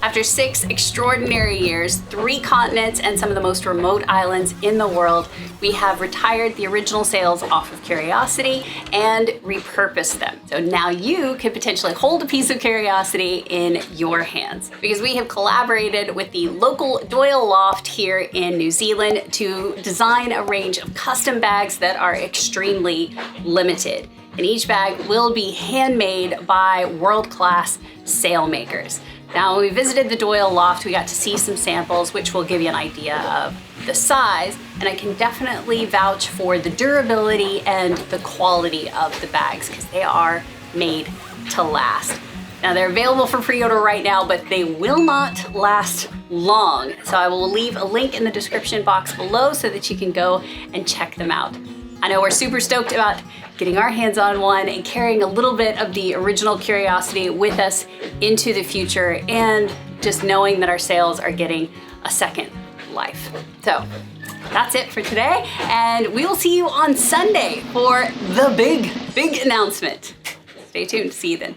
After 6 extraordinary years, 3 continents, and some of the most remote islands in the world, we have retired the original sails off of Curiosity and repurposed them. So now you could potentially hold a piece of Curiosity in your hands, because we have collaborated with the local Doyle Loft here in New Zealand to design a range of custom bags that are extremely limited. And each bag will be handmade by world-class sail makers. Now, when we visited the Doyle Loft, we got to see some samples, which will give you an idea of the size, and I can definitely vouch for the durability and the quality of the bags, because they are made to last. Now, they're available for pre-order right now, but they will not last long. So I will leave a link in the description box below so that you can go and check them out. I know we're super stoked about getting our hands on one and carrying a little bit of the original Curiosity with us into the future, and just knowing that our sails are getting a second life. So that's it for today, and we will see you on Sunday for the big announcement. Stay tuned. See you then.